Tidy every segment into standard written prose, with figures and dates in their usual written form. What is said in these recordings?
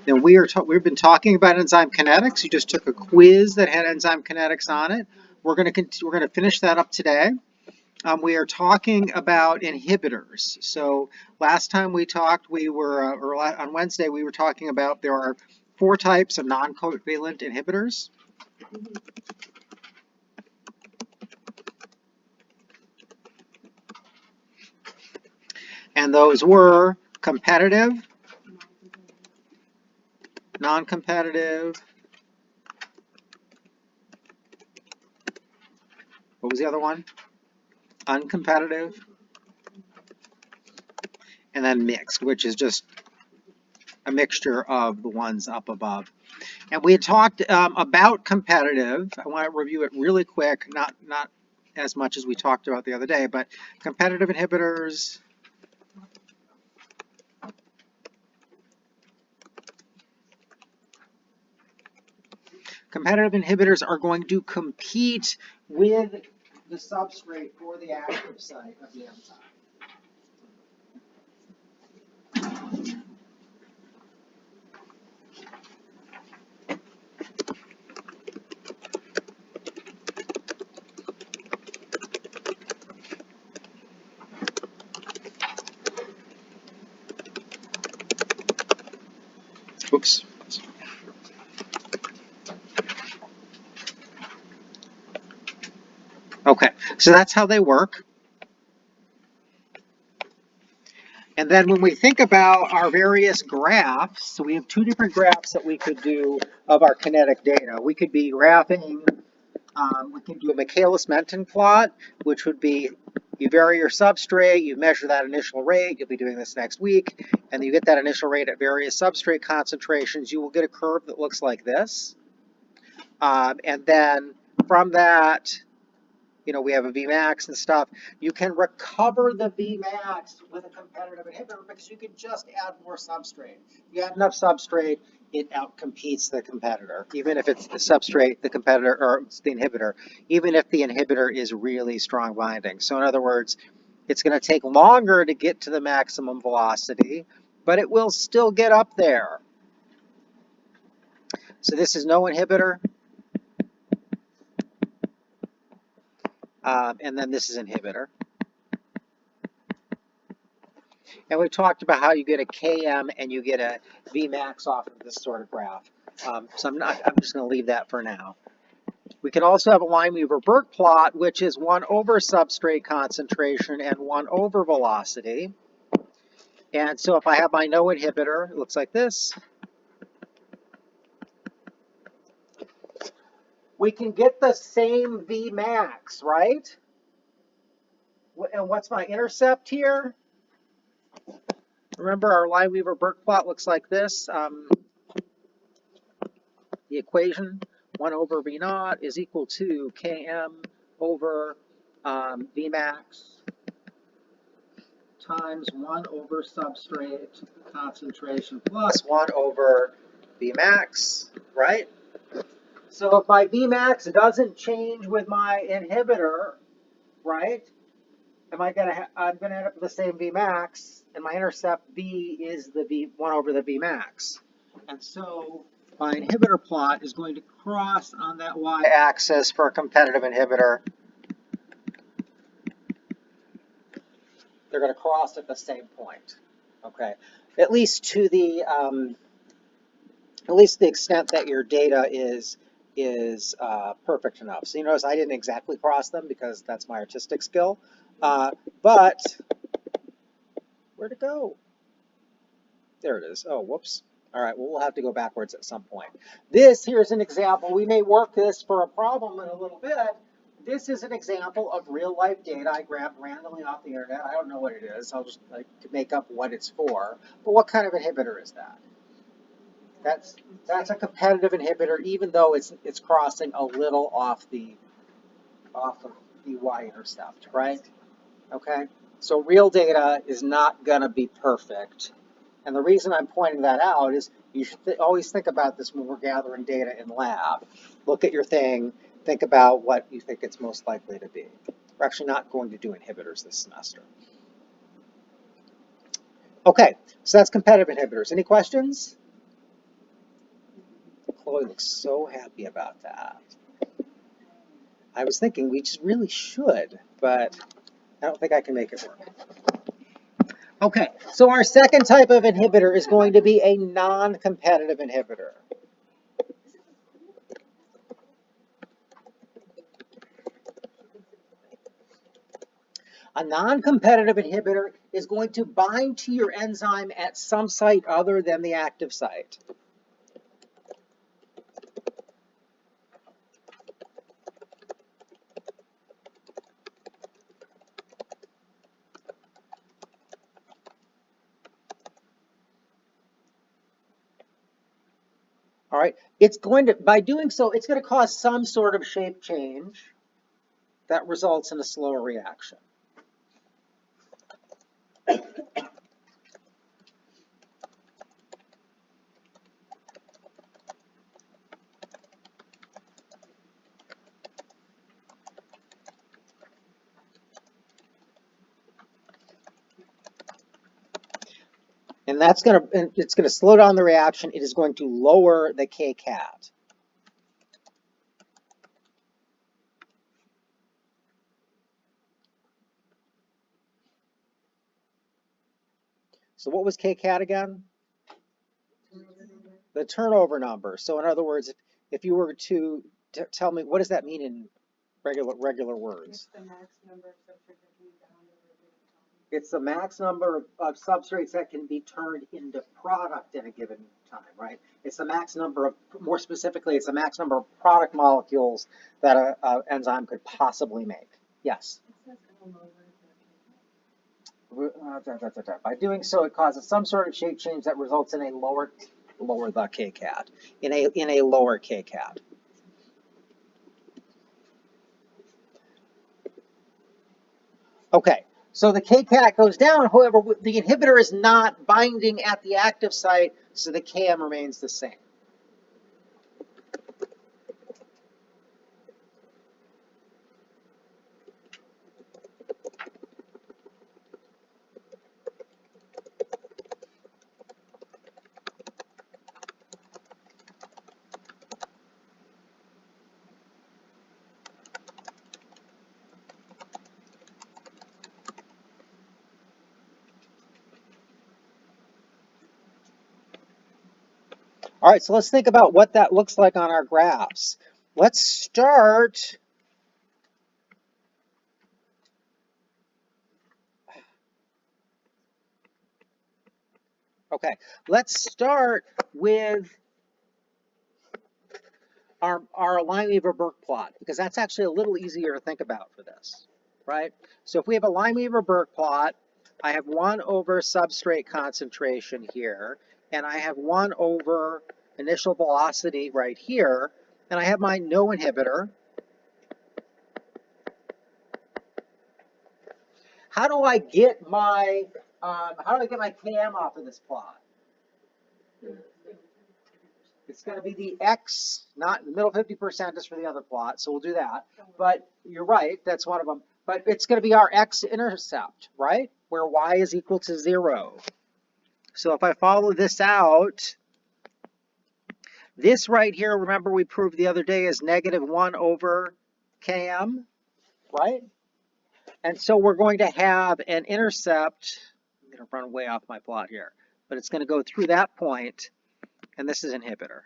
Then we've been talking about enzyme kinetics. You just took a quiz that had enzyme kinetics on it. We're going to finish that up today. We are talking about inhibitors. So last time we talked, on Wednesday, we were talking about there are 4 types of non-covalent inhibitors. And those were competitive, non-competitive. What was the other one? Uncompetitive. And then mixed, which is just a mixture of the ones up above. And we had talked about competitive. I want to review it really quick, not as much as we talked about the other day, but competitive inhibitors. Competitive inhibitors are going to compete with the substrate for the active site of the enzyme. Oops. Okay, so that's how they work. And then when we think about our various graphs, so we have 2 different graphs that we could do of our kinetic data. We could be graphing, we can do a Michaelis-Menten plot, which would be you vary your substrate, you measure that initial rate, you'll be doing this next week, and you get that initial rate at various substrate concentrations, you will get a curve that looks like this. And then from that, we have a Vmax and stuff. You can recover the Vmax with a competitive inhibitor because you can just add more substrate. If you add enough substrate, it outcompetes the competitor, even if it's the substrate, the competitor, or it's the inhibitor, even if the inhibitor is really strong binding. So in other words, it's going to take longer to get to the maximum velocity, but it will still get up there. So this is no inhibitor. And then this is inhibitor. And we talked about how you get a Km and you get a Vmax off of this sort of graph. So I'm just going to leave that for now. We can also have a Lineweaver-Burke plot, which is 1 over substrate concentration and 1 over velocity. And so if I have my no inhibitor, it looks like this. We can get the same Vmax, right? And what's my intercept here? Remember, our Lineweaver-Burke plot looks like this. The equation, 1 over V naught is equal to Km over Vmax times 1 over substrate concentration plus 1 over Vmax, right? So if my Vmax doesn't change with my inhibitor, right, I'm gonna end up with the same Vmax, and my intercept V is the 1 over the Vmax. And so my inhibitor plot is going to cross on that y-axis for a competitive inhibitor. They're going to cross at the same point, okay? At least to the extent that your data is perfect enough. So you notice I didn't exactly cross them because that's my artistic skill. But where'd it go? There it is. Oh, whoops. All right, well, we'll have to go backwards at some point. Here's an example. We may work this for a problem in a little bit. This is an example of real-life data I grabbed randomly off the internet. I don't know what it is. I'll just make up what it's for. But what kind of inhibitor is that? That's a competitive inhibitor, even though it's crossing a little off of the y-intercept, right? Okay. So real data is not going to be perfect. And the reason I'm pointing that out is you should always think about this when we're gathering data in lab. Look at your thing, think about what you think it's most likely to be. We're actually not going to do inhibitors this semester. Okay, so that's competitive inhibitors. Any questions? Chloe looks so happy about that. I was thinking we just really should, but I don't think I can make it work. Okay, so our second type of inhibitor is going to be a non-competitive inhibitor. A non-competitive inhibitor is going to bind to your enzyme at some site other than the active site. All right, it's going to, by doing so, it's going to cause some sort of shape change that results in a slower reaction. And it's going to slow down the reaction. It is going to lower the kcat. So what was kcat again? The turnover number. So in other words, if you were to tell me, what does that mean in regular words? It's the max number of substrates that can be turned into product in a given time, right? It's the max number of, more specifically, it's the max number of product molecules that an enzyme could possibly make. Yes? By doing so, it causes some sort of shape change that results in a lower the kcat, in a lower kcat. Okay, so the kcat goes down. However, the inhibitor is not binding at the active site, so the Km remains the same. All right, so let's think about what that looks like on our graphs. Let's start. Okay, let's start with our Lineweaver-Burke plot, because that's actually a little easier to think about for this, right? So if we have a Lineweaver-Burke plot, I have 1 over substrate concentration here, and I have 1 over initial velocity right here, and I have my no inhibitor. How do I get my Km off of this plot? It's going to be the x, not the middle 50% is for the other plot, so we'll do that. But you're right, that's one of them. But it's going to be our x-intercept, right? Where y is equal to 0. So if I follow this out, this right here, remember we proved the other day, is negative 1 over Km, right? And so we're going to have an intercept. I'm going to run way off my plot here. But it's going to go through that point, and this is inhibitor.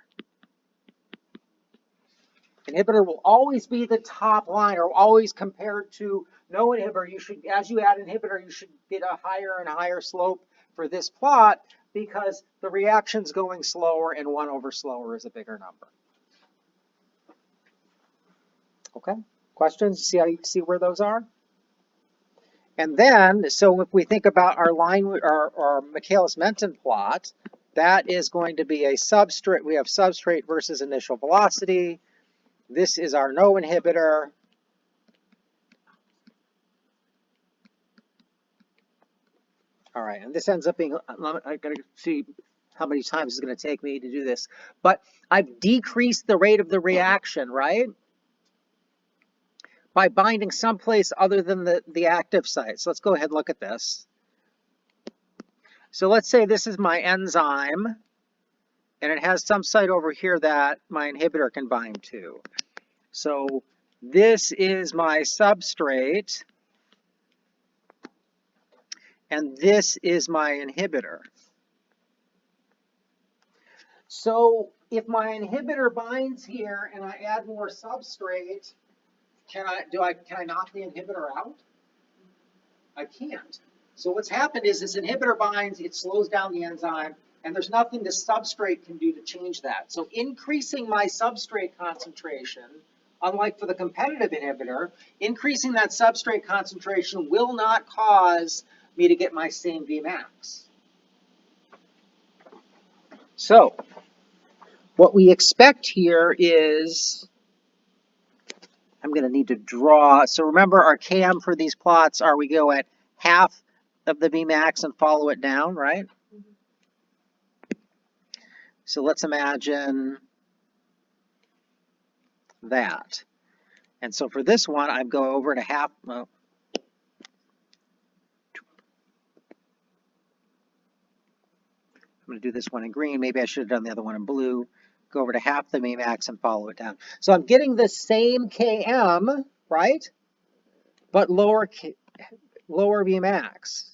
Inhibitor will always be the top line, or always compared to no inhibitor. You should, as you add inhibitor, you should get a higher and higher slope for this plot because the reaction's going slower, and 1 over slower is a bigger number. Okay, questions? See where those are? And then, so if we think about our Michaelis-Menten plot, that is going to be a substrate. We have substrate versus initial velocity. This is our no inhibitor. All right, and this ends up being, I gotta see how many times it's going to take me to do this, but I've decreased the rate of the reaction, right? By binding someplace other than the active site. So let's go ahead and look at this. So let's say this is my enzyme. and it has some site over here that my inhibitor can bind to. So this is my substrate, and this is my inhibitor. So if my inhibitor binds here and I add more substrate, can I knock the inhibitor out? I can't. So what's happened is this inhibitor binds, it slows down the enzyme, and there's nothing the substrate can do to change that. So increasing my substrate concentration, unlike for the competitive inhibitor, increasing that substrate concentration will not cause me to get my same Vmax. So what we expect here is, I'm going to need to draw. So remember our Km for these plots are we go at half of the Vmax and follow it down, right? So let's imagine that. And so for this one, I'd go over to half. Well, I'm going to do this one in green. Maybe I should have done the other one in blue. Go over to half the Vmax and follow it down. So I'm getting the same Km, right? But lower Vmax.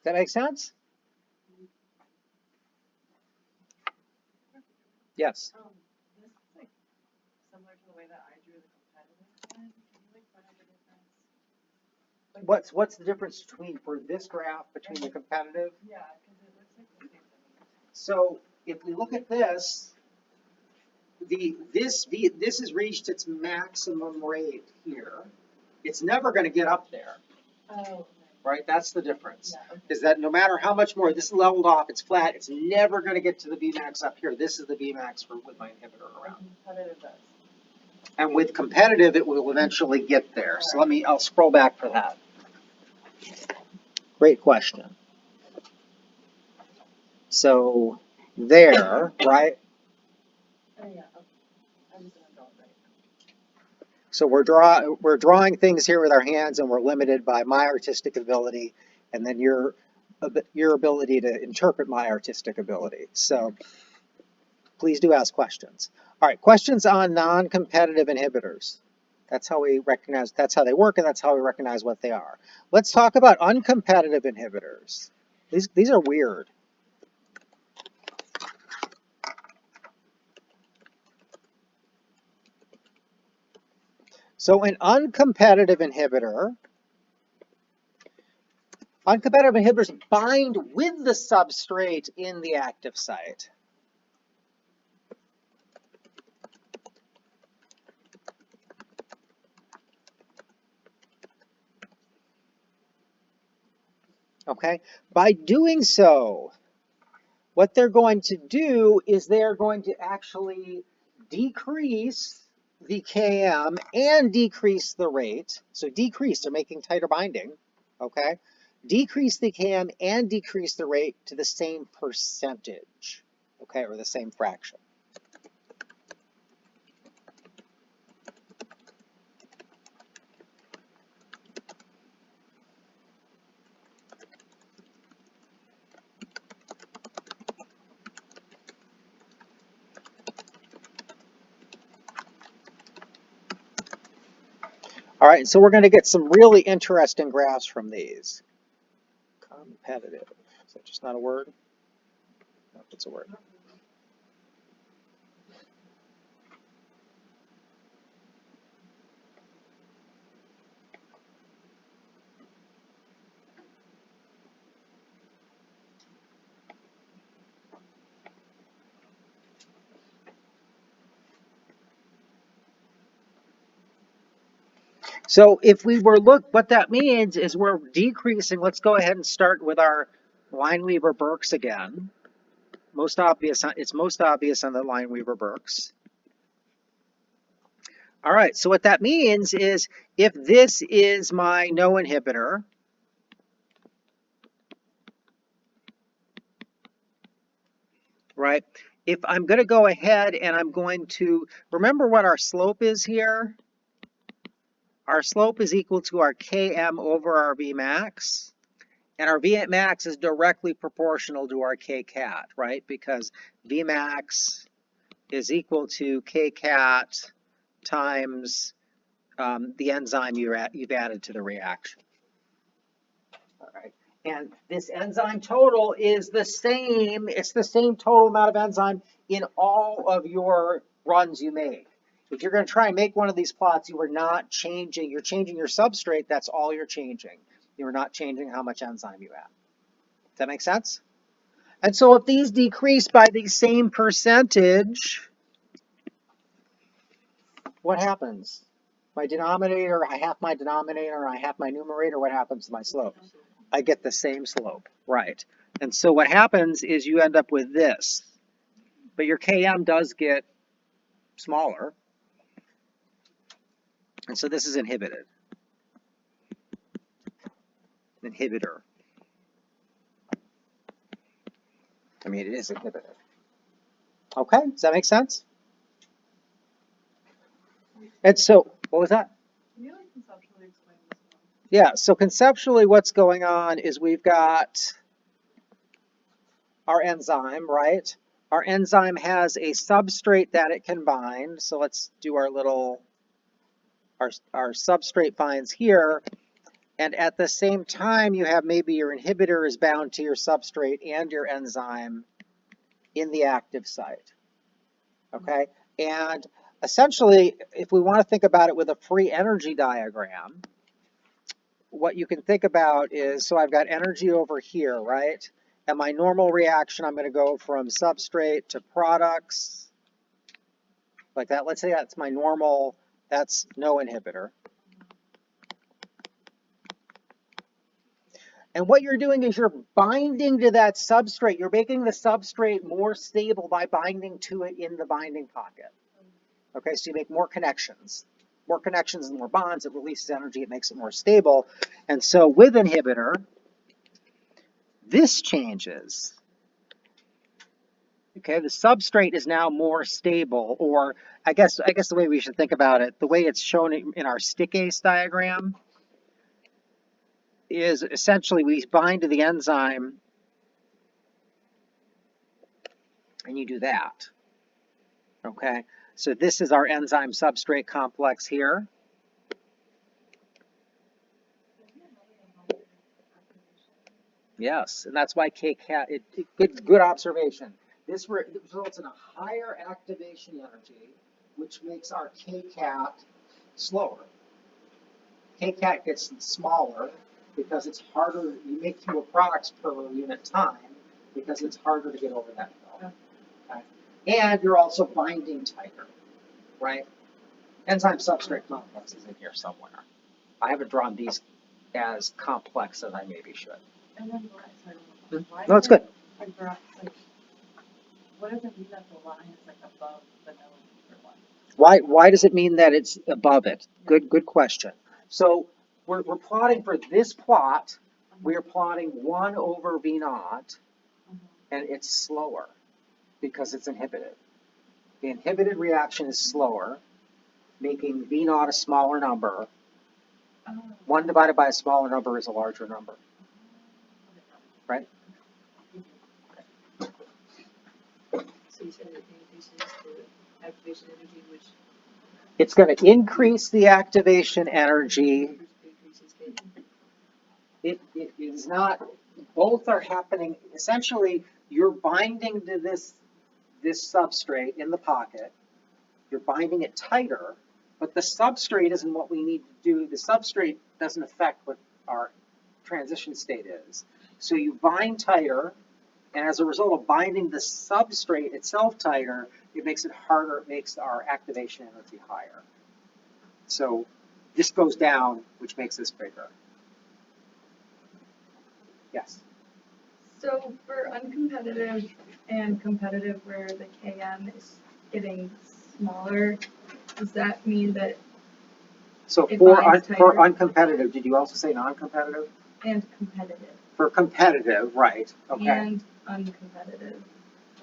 Does that make sense? Yes. This is like similar to the way that I drew the competitive one. Can you like point out the difference? What's the difference between for this graph between the competitive? Yeah, because it looks like the same thing. So if we look at this, this has reached its maximum rate here. It's never going to get up there. Oh, okay. Right? That's the difference. Yeah, okay. Is that no matter how much more this is leveled off, it's flat, it's never going to get to the Vmax up here. This is the Vmax with my inhibitor around. Competitive does. And with competitive, it will eventually get there. So I'll scroll back for that. Great question. So there, right? Oh yeah. Okay. I'm just gonna draw it right. So we're drawing things here with our hands, and we're limited by my artistic ability, and then your ability to interpret my artistic ability. So please do ask questions. All right, questions on non-competitive inhibitors. That's how we recognize, that's how they work, and that's how we recognize what they are. Let's talk about uncompetitive inhibitors. These are weird. So an uncompetitive inhibitors bind with the substrate in the active site. Okay, by doing so, what they're going to do is they're going to actually decrease the Km and decrease the rate. So decrease, they're making tighter binding, okay? Decrease the Km and decrease the rate to the same percentage, okay, or the same fraction. All right, so we're going to get some really interesting graphs from these. Competitive. Is that just not a word? No, it's a word. So if we were what that means is we're decreasing. Let's go ahead and start with our Lineweaver-Burks again. It's most obvious on the Lineweaver-Burks. All right, so what that means is if this is my no inhibitor, right? If I'm going to go ahead and I'm going to, remember what our slope is here? Our slope is equal to our Km over our Vmax. And our Vmax is directly proportional to our Kcat, right? Because Vmax is equal to Kcat times the enzyme you've added to the reaction. All right. And this enzyme total is the same. It's the same total amount of enzyme in all of your runs you make. If you're going to try and make one of these plots, you are not changing. You're changing your substrate. That's all you're changing. You're not changing how much enzyme you add. Does that make sense? And so if these decrease by the same percentage, what happens? My denominator, I half my denominator, I half my numerator, what happens to my slope? I get the same slope, right? And so what happens is you end up with this, but your Km does get smaller, and so this is inhibited. Inhibitor. I mean, it is inhibited. Okay, does that make sense? And so, what was that? Can you like conceptually explain this one? Yeah, so conceptually what's going on is we've got our enzyme, right? Our enzyme has a substrate that it can bind. So let's do our little, our substrate binds here. And at the same time, you have maybe your inhibitor is bound to your substrate and your enzyme in the active site. Okay? And essentially, if we want to think about it with a free energy diagram, what you can think about is, so I've got energy over here, right? And my normal reaction, I'm going to go from substrate to products, like that. Let's say that's my normal, that's no inhibitor. And what you're doing is you're binding to that substrate. You're making the substrate more stable by binding to it in the binding pocket. Okay, so you make more connections. More connections and more bonds, it releases energy, it makes it more stable. And so with inhibitor, this changes. Okay, the substrate is now more stable, or I guess the way we should think about it, the way it's shown in our stickase diagram, is essentially we bind to the enzyme and you do that. Okay, so this is our enzyme substrate complex here. Yes, and that's why Kcat, good observation. This results in a higher activation energy, which makes our Kcat slower. Kcat gets smaller because it's harder, you make fewer products per unit time because it's harder to get over that hill. Okay? And you're also binding tighter, right? Enzyme substrate complex is in here somewhere. I haven't drawn these as complex as I maybe should. And then why No, it's good. Like, what does it mean that the line is like above the millimeter line? Why does it mean that it's above it? Good question. So we're plotting for this plot, we're plotting 1 over V naught, and it's slower because it's inhibited. The inhibited reaction is slower, making V naught a smaller number. 1 divided by a smaller number is a larger number. Right? So you said it increases the activation energy, which It's going to increase the activation energy. increases K. It is not, both are happening. Essentially, you're binding to this substrate in the pocket. You're binding it tighter, but the substrate isn't what we need to do. The substrate doesn't affect what our transition state is. So you bind tighter, and as a result of binding the substrate itself tighter, it makes it harder, it makes our activation energy higher. So this goes down, which makes this bigger. Yes? So for uncompetitive and competitive where the Km is getting smaller, does that mean that So it for binds tighter? uncompetitive, did you also say non-competitive? And competitive For competitive, right, okay. and uncompetitive?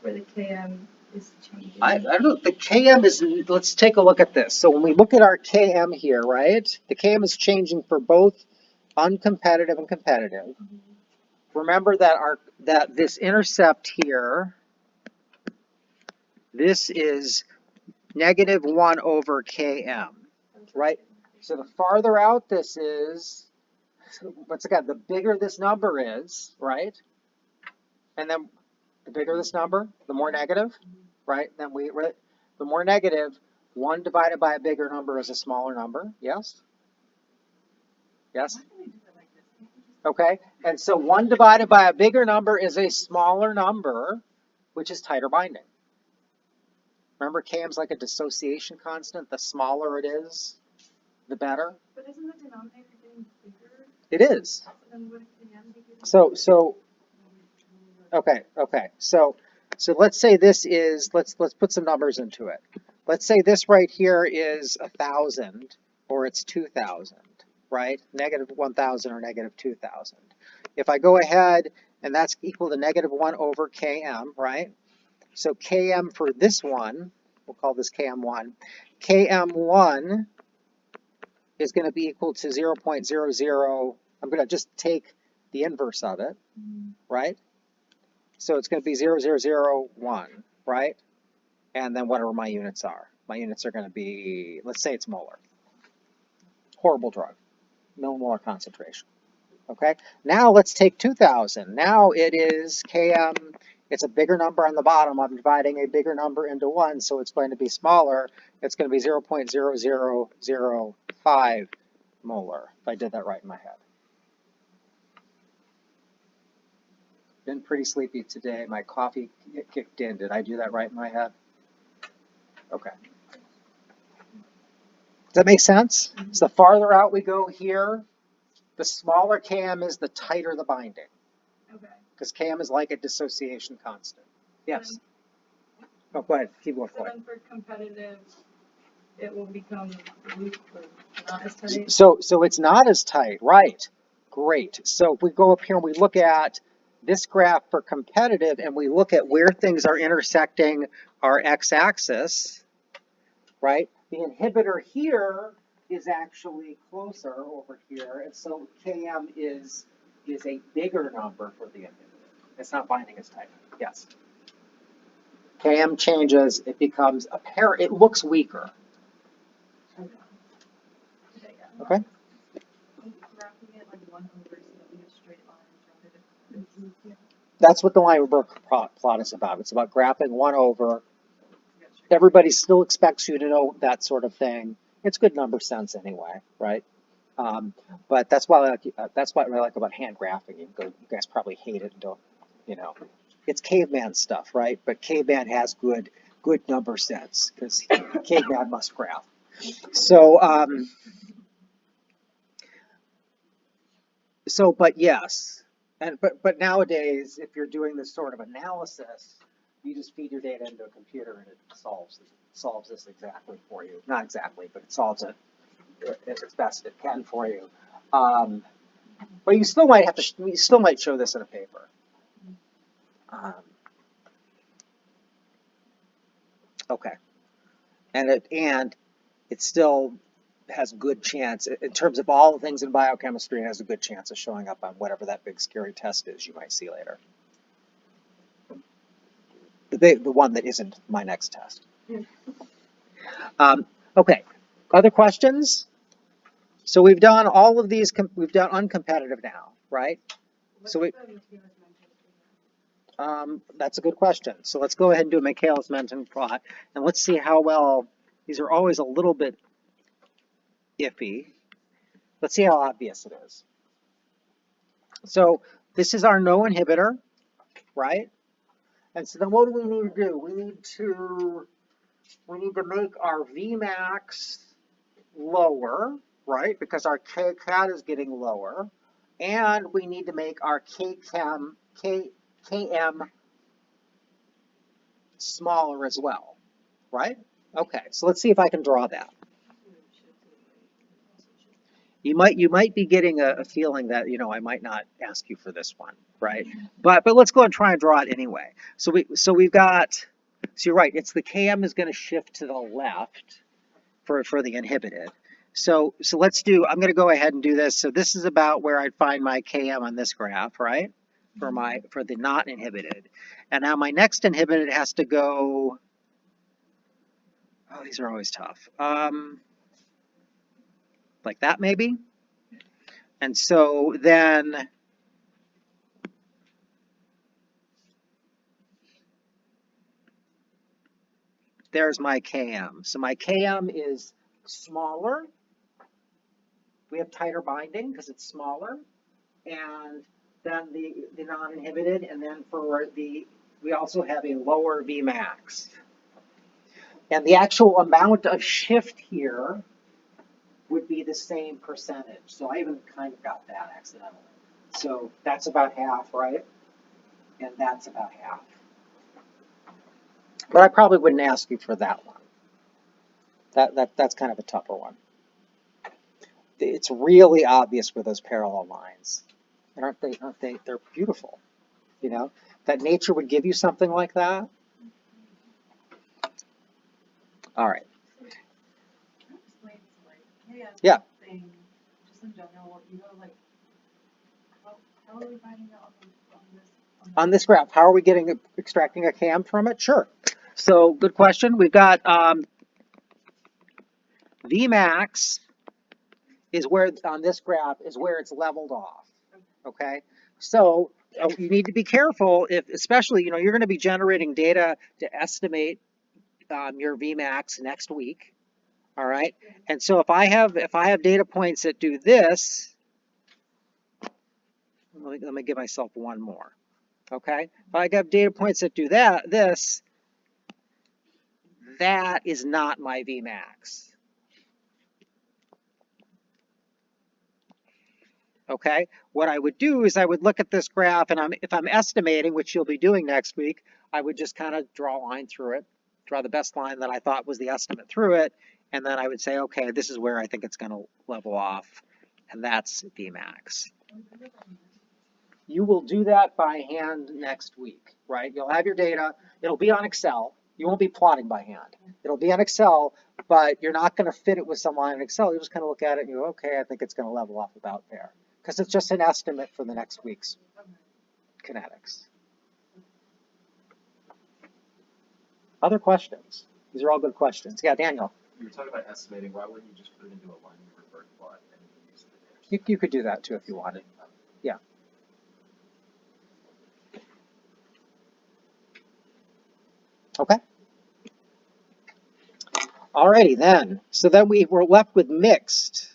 where the KM is changing? I don't know. The KM is, let's take a look at this. So when we look at our KM here, right? The KM is changing for both uncompetitive and competitive. Remember that this intercept here, this is -1 over Km, right? So the farther out this is, once again, the bigger this number is, right? And then the bigger this number, the more negative, right? Then the more negative, 1 divided by a bigger number is a smaller number. Yes? Yes? Okay. And so 1 divided by a bigger number is a smaller number, which is tighter binding. Remember, Km's like a dissociation constant. The smaller it is, the better. But isn't the denominator getting bigger? It is. So then would KM be getting So okay. So let's say this is, let's put some numbers into it. Let's say this right here is 1,000 or it's 2,000, right? -1,000 or -2,000. If I go ahead and that's equal to -1 over Km, right? So Km for this one, we'll call this Km1. Km1 is going to be equal to 0.00. I'm going to just take the inverse of it, right? So it's going to be 0.001, right? And then whatever my units are. My units are going to be, let's say it's molar. Horrible drug. Millimolar concentration. Okay? Now let's take 2,000. Now it is Km, it's a bigger number on the bottom. I'm dividing a bigger number into 1, so it's going to be smaller. It's going to be 0.0005 molar, if I did that right in my head. Been pretty sleepy today. My coffee kicked in. Did I do that right in my head? Okay. Does that make sense? So the farther out we go here, the smaller Km is, the tighter the binding. Okay. Because Km is like a dissociation constant. Yes. Oh, go ahead. Keep going So for it. then for competitive, it will become loose or not as tight? So it's not as tight, right? Great. So if we go up here and we look at this graph for competitive and we look at where things are intersecting our x-axis, right? The inhibitor here is actually closer over here, and so Km is a bigger number for the inhibitor. It's not binding as tight. Yes. Km changes, it becomes apparent, it looks weaker. Okay? That's what the Line-Berg plot is about. It's about graphing 1 over. Everybody still expects you to know that sort of thing. It's good number sense anyway, right? But that's what I like about hand graphing. You guys probably hate it and don't, it's caveman stuff, right? But caveman has good number sense because caveman must graph. So, but yes, but nowadays, if you're doing this sort of analysis, you just feed your data into a computer and it solves this exactly for you. Not exactly, but it solves it as best it can for you. But you still might show this in a paper. Okay, and it still has good chance in terms of all the things in biochemistry. It has a good chance of showing up on whatever that big scary test is you might see later. The one that isn't my next test. Okay, other questions? So we've done all of these. We've done uncompetitive now, right? So that's a good question. So let's go ahead and do a Michaelis-Menten plot, and let's see how well. These are always a little bit iffy. Let's see how obvious it is. So this is our no inhibitor, right? And so then what do we need to do? We need to make our Vmax lower, right? Because our Kcat is getting lower. And we need to make our Km smaller as well, right? Okay, so let's see if I can draw that. You might be getting a feeling that, you know, I might not ask you for this one, right? But let's go and try and draw it anyway. So we've got, so you're right, it's the Km is going to shift to the left for the inhibited. So let's do, I'm going to go ahead and do this. So this is about where I'd find my Km on this graph, right? For the not inhibited. And now my next inhibited has to go, oh, these are always tough. Like that maybe? And so then there's my Km. So my Km is smaller. We have tighter binding because it's smaller. And then the non-inhibited, and then for the, we also have a lower Vmax. And the actual amount of shift here would be the same percentage. So I even kind of got that accidentally. So that's about half, right? And that's about half. But I probably wouldn't ask you for that one. That's kind of a tougher one. It's really obvious with those parallel lines. And aren't they, they're beautiful, you know? That nature would give you something like that. All right. That explains like KM Yeah. thing, just in general, you know, like how are we finding out On this graph, how are we getting extracting a Km from it? Sure. So good question. We've got Vmax is where on this graph is where it's leveled off. Okay. So you need to be careful if, especially, you know, you're going to be generating data to estimate your Vmax next week. All right. And so if I have data points that do this, let me give myself one more. Okay. If I have data points that do this, that is not my Vmax. Okay. What I would do is I would look at this graph, and if I'm estimating, which you'll be doing next week, I would just kind of draw a line through it, draw the best line that I thought was the estimate through it, and then I would say, okay, this is where I think it's going to level off, and that's Vmax. You will do that by hand next week, right? You'll have your data. It'll be on Excel. You won't be plotting by hand. It'll be on Excel, but you're not going to fit it with some line in Excel. You just kind of look at it and you go, okay, I think it's going to level off about there. Because it's just an estimate for the next week's kinetics. Other questions? These are all good questions. Yeah, Daniel. You were talking about estimating. Why wouldn't you just put it into a line revert plot and use the data? You could do that too if you wanted. Yeah. Okay. Alrighty then. So then we were left with mixed.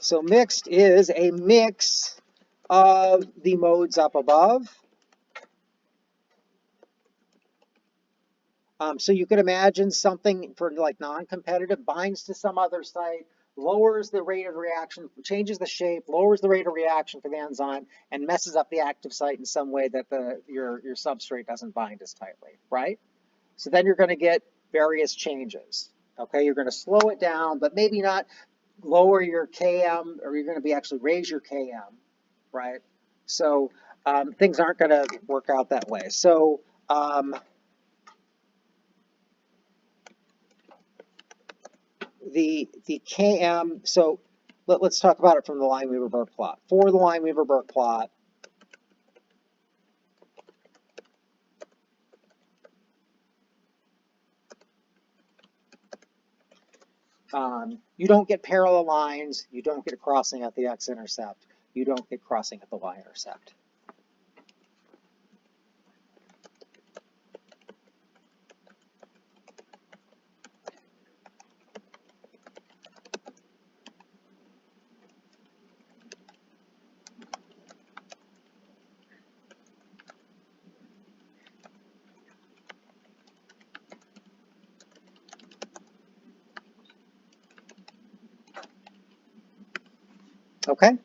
So mixed is a mix of the modes up above. So you could imagine something for like non-competitive binds to some other site, lowers the rate of reaction, changes the shape, lowers the rate of reaction for the enzyme, and messes up the active site in some way that your substrate doesn't bind as tightly, right? So then you're going to get various changes. Okay, you're going to slow it down, but maybe not lower your Km, or you're going to be actually raise your Km, right? So things aren't going to work out that way. So the Km, so let's talk about it from the Lineweaver-Burke plot. For the Lineweaver-Burke plot, you don't get parallel lines, you don't get crossing at the x-intercept, you don't get crossing at the y-intercept. Okay?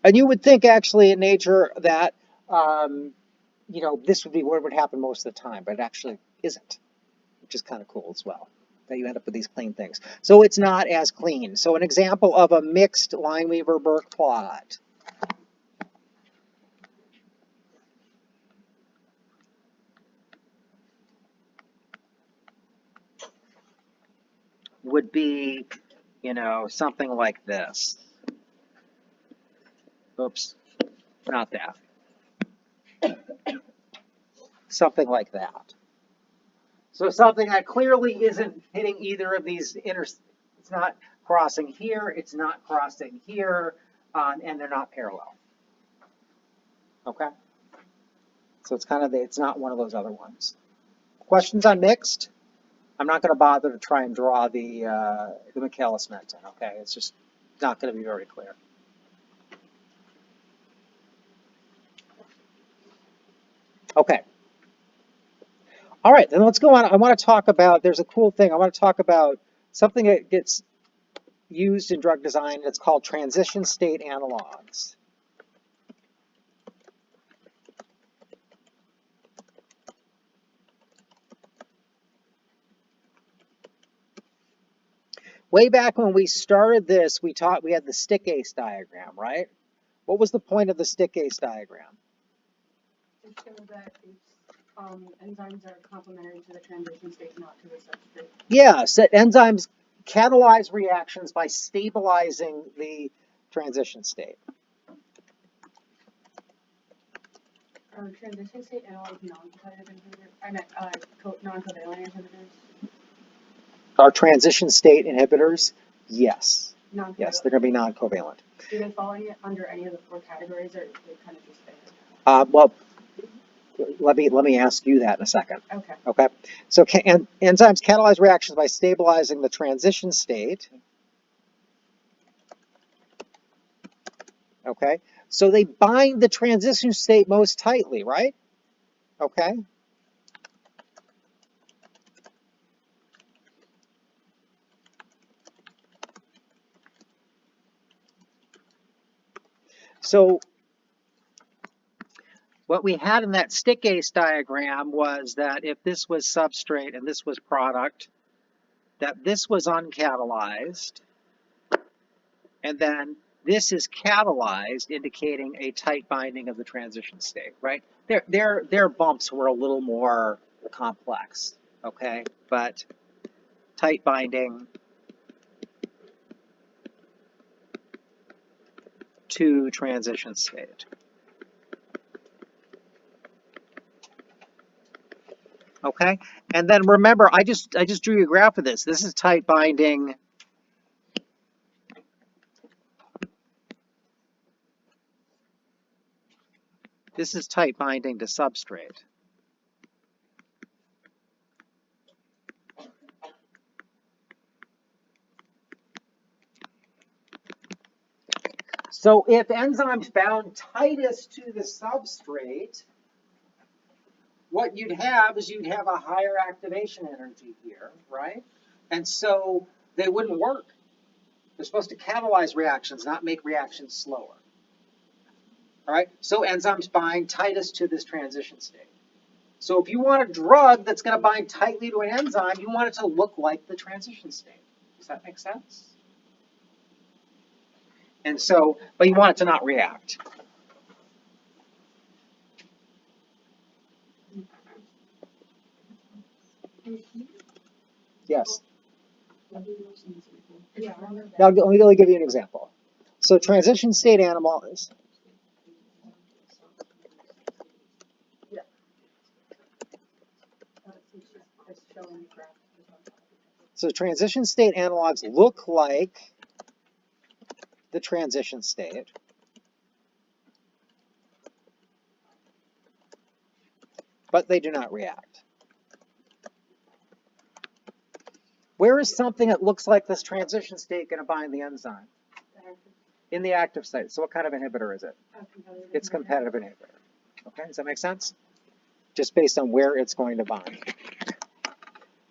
And you would think actually in nature that, you know, this would be what would happen most of the time, but it actually isn't, which is kind of cool as well. that you end up with these clean things. So it's not as clean. So an example of a mixed Lineweaver-Burke plot would be, you know, something like this. Oops, not that. Something like that. So something that clearly isn't hitting either of these it's not crossing here, it's not crossing here, and they're not parallel. Okay? So it's kind of, it's not one of those other ones. Questions on mixed? I'm not going to bother to try and draw the Michaelis-Menten, okay? It's just not going to be very clear. Okay. All right, then let's go on. I want to talk about, there's a cool thing. I want to talk about something that gets used in drug design. It's called transition state analogs. Way back when we started this, we had the stick-ace diagram, right? What was the point of the stick-ace diagram? To show that enzymes are complementary to the transition state, not to the substrate. Yeah, so enzymes catalyze reactions by stabilizing the transition state. Are transition state analogs non-competitive inhibitors? I meant non-covalent inhibitors. Are transition state inhibitors? Yes. Non-covalent. Yes, they're going to be non-covalent. Do they fall under any of the 4 categories, or do they kind of just fit? Well, let me ask you that in a second. Okay. Okay. So enzymes catalyze reactions by stabilizing the transition state. Okay. So they bind the transition state most tightly, right? Okay. So what we had in that stick-ace diagram was that if this was substrate and this was product, that this was uncatalyzed, and then this is catalyzed, indicating a tight binding of the transition state, right? Their bumps were a little more complex, okay? But tight binding to transition state. Okay, and then remember, I just drew you a graph of this. This is tight binding. This is tight binding to substrate. So if enzymes bound tightest to the substrate, what you'd have is you'd have a higher activation energy here, right? And so they wouldn't work. They're supposed to catalyze reactions, not make reactions slower. All right, so enzymes bind tightest to this transition state. So if you want a drug that's going to bind tightly to an enzyme, you want it to look like the transition state. Does that make sense? And so, but you want it to not react. Yes. Yeah. Now, let me give you an example. So transition state animals. So transition state analogs look like the transition state. But they do not react. Where is something that looks like this transition state going to bind the enzyme? In the active site. So what kind of inhibitor is it? It's competitive inhibitor. Okay, does that make sense? Just based on where it's going to bind.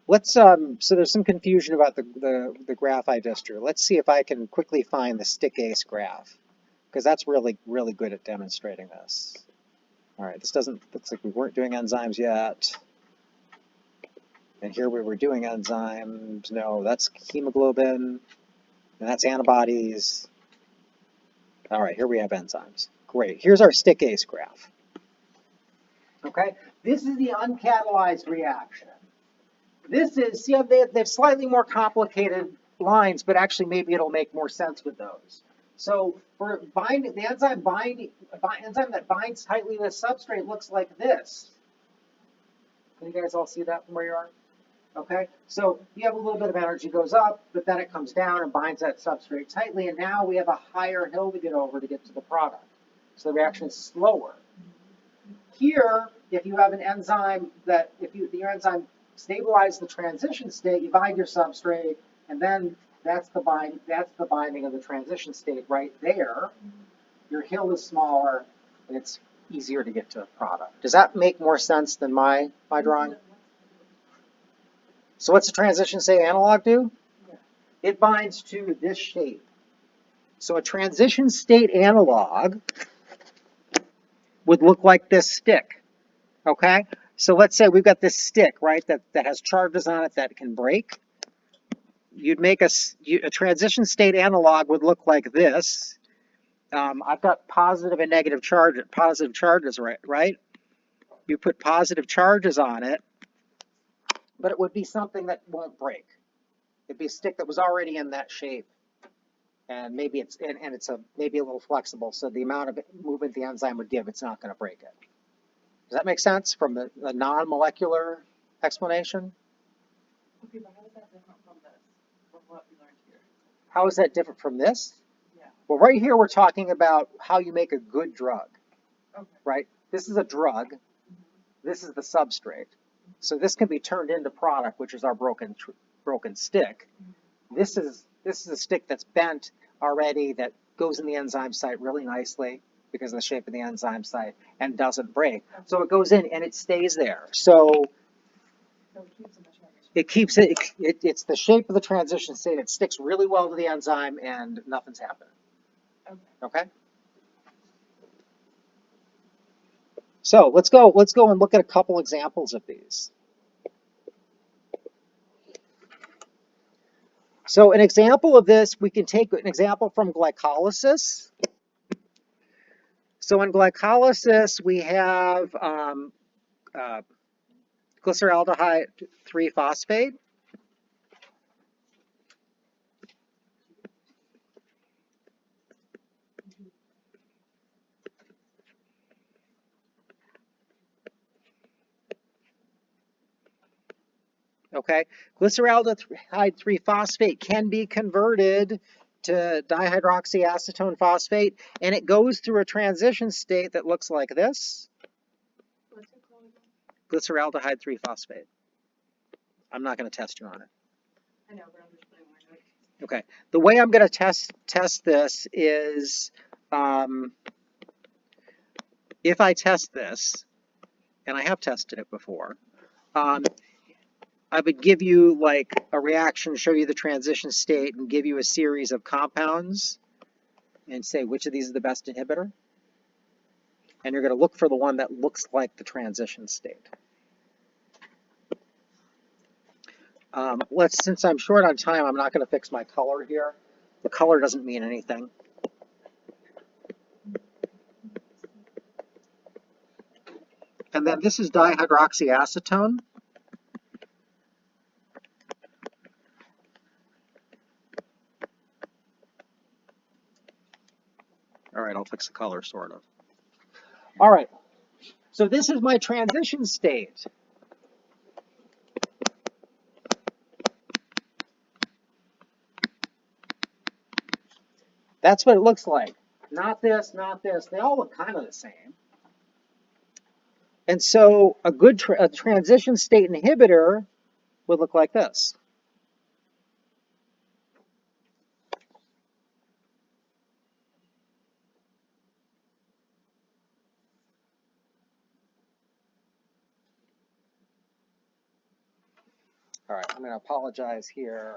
Let's so there's some confusion about the graph I just drew. Let's see if I can quickly find the stick-ace graph, because that's really good at demonstrating this. All right, this looks like we weren't doing enzymes yet. And here we were doing enzymes. No, that's hemoglobin, and that's antibodies. All right, here we have enzymes. Great. Here's our stick ACE graph. Okay, this is the uncatalyzed reaction. This is, see, they have slightly more complicated lines, but actually maybe it'll make more sense with those. So for binding, the enzyme that binds tightly to the substrate looks like this. Can you guys all see that from where you are? Okay, so you have a little bit of energy goes up, but then it comes down and binds that substrate tightly, and now we have a higher hill to get over to get to the product. So the reaction is slower. Here, if you have an enzyme your enzyme stabilizes the transition state, you bind your substrate, and then that's the binding of the transition state right there. Your hill is smaller, and it's easier to get to a product. Does that make more sense than my drawing? So what's the transition state analog do? It binds to this shape. So a transition state analog would look like this stick. Okay? So let's say we've got this stick, right, that has charges on it that can break. You'd make a transition state analog would look like this. I've got positive and negative charges, right? You put positive charges on it, but it would be something that won't break. It'd be a stick that was already in that shape, and maybe it's maybe a little flexible, so the amount of movement the enzyme would give, it's not going to break it. Does that make sense from the non-molecular explanation? Okay, but how is that different from this, from what we learned here? How is that different from this? Yeah. Well, right here we're talking about how you make a good drug, Okay. right? This is a drug. This is the substrate. So this can be turned into product, which is our broken stick. This is a stick that's bent already, that goes in the enzyme site really nicely because of the shape of the enzyme site and doesn't break. So it goes in and it stays there. So So it keeps in the transition. it's the shape of the transition state. It sticks really well to the enzyme and nothing's happening. Okay. Okay? So let's go and look at a couple examples of these. So an example of this, we can take an example from glycolysis. So in glycolysis, we have glyceraldehyde 3-phosphate. Okay, glyceraldehyde 3-phosphate can be converted to dihydroxyacetone phosphate, and it goes through a transition state that looks like this. What's it called again? Glyceraldehyde 3-phosphate. I'm not going to test you on it. I know, but I'm just putting my notes. Okay, the way I'm going to test this is if I test this, and I have tested it before, I would give you like a reaction, show you the transition state, and give you a series of compounds and say which of these is the best inhibitor. And you're going to look for the one that looks like the transition state. Since I'm short on time, I'm not going to fix my color here. The color doesn't mean anything. And then this is dihydroxyacetone. All right, I'll fix the color, sort of. All right, so this is my transition state. That's what it looks like. Not this, not this. They all look kind of the same. And so a good transition state inhibitor would look like this. All right, I'm going to apologize here.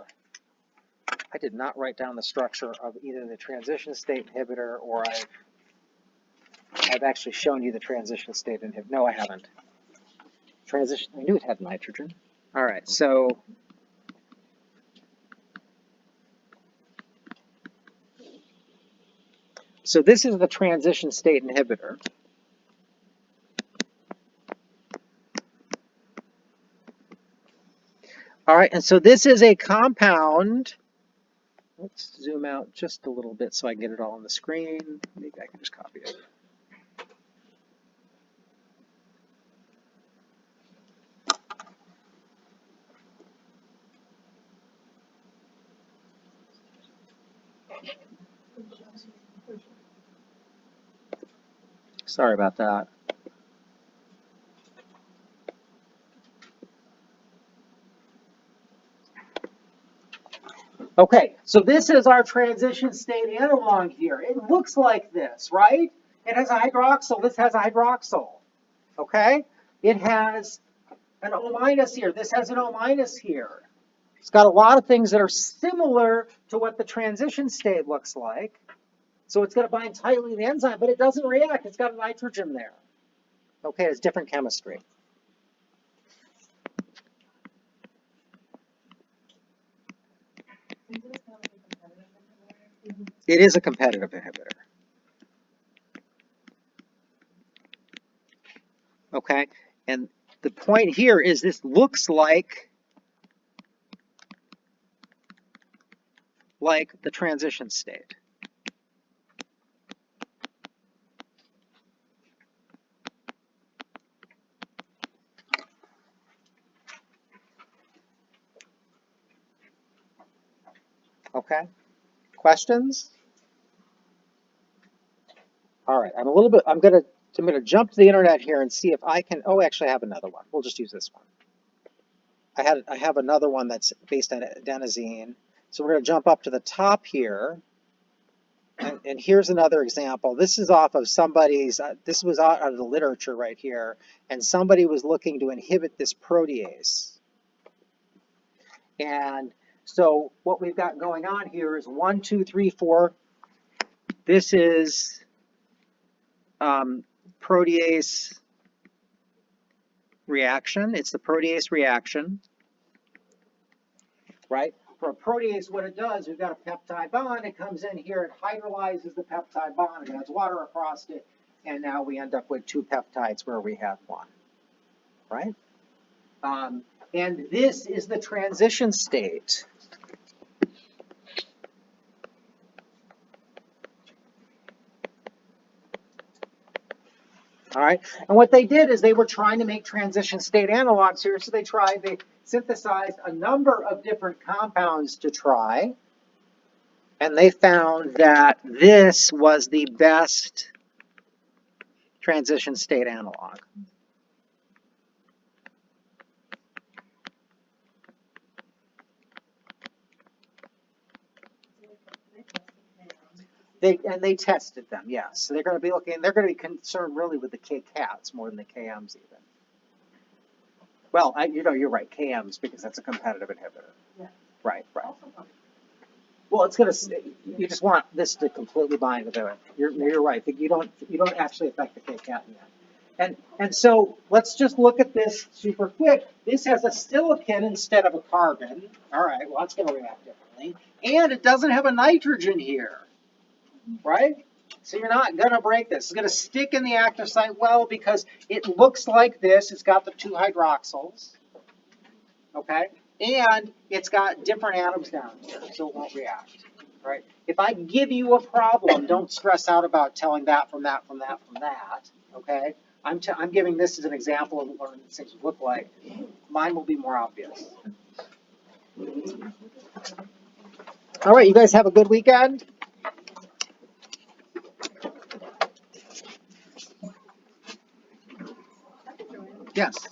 I did not write down the structure of either the transition state inhibitor or I've actually shown you the transition state inhibitor. No, I haven't. I knew it had nitrogen. All right, so this is the transition state inhibitor. All right, and so this is a compound. Let's zoom out just a little bit so I can get it all on the screen. Maybe I can just copy it. Sorry about that. Okay, so this is our transition state analog here. It looks like this, right? It has a hydroxyl. This has a hydroxyl. Okay? It has an O minus here. This has an O minus here. It's got a lot of things that are similar to what the transition state looks like. So it's going to bind tightly to the enzyme, but it doesn't react. It's got a nitrogen there. Okay, it's different chemistry. It is a competitive inhibitor. Okay, and the point here is this looks like the transition state. Okay, questions? All right, I'm gonna jump to the internet here and see if I can. Oh, actually, I have another one. We'll just use this one. I have another one that's based on adenosine. So we're gonna jump up to the top here. And here's another example. This is off of somebody's, this was out of the literature right here, and somebody was looking to inhibit this protease. And so what we've got going on here is 1, 2, 3, 4. This is protease reaction. It's the protease reaction, right? For a protease, what it does, we've got a peptide bond. It comes in here, it hydrolyzes the peptide bond, it has water across it, and now we end up with 2 peptides where we have 1, right? And this is the transition state. All right, and what they did is they were trying to make transition state analogs here, so they synthesized a number of different compounds to try, and they found that this was the best transition state analog. They tested them, yes. So they're going to be concerned really with the K-cats more than the KMs even. Well, you're right, KMs, because that's a competitive inhibitor. Yeah. Right. Well, it's going to, you just want this to completely bind to it. You're right. You don't actually affect the K-cat yet. And so let's just look at this super quick. This has a silicon instead of a carbon. All right, well, that's going to react differently. And it doesn't have a nitrogen here, right? So you're not going to break this. It's going to stick in the active site well because it looks like this. It's got the 2 hydroxyls, okay? And it's got different atoms down here, so it won't react, right? If I give you a problem, don't stress out about telling that from that, from that, from that, okay? I'm giving this as an example of what these things look like. Mine will be more obvious. All right, you guys have a good weekend. Yes.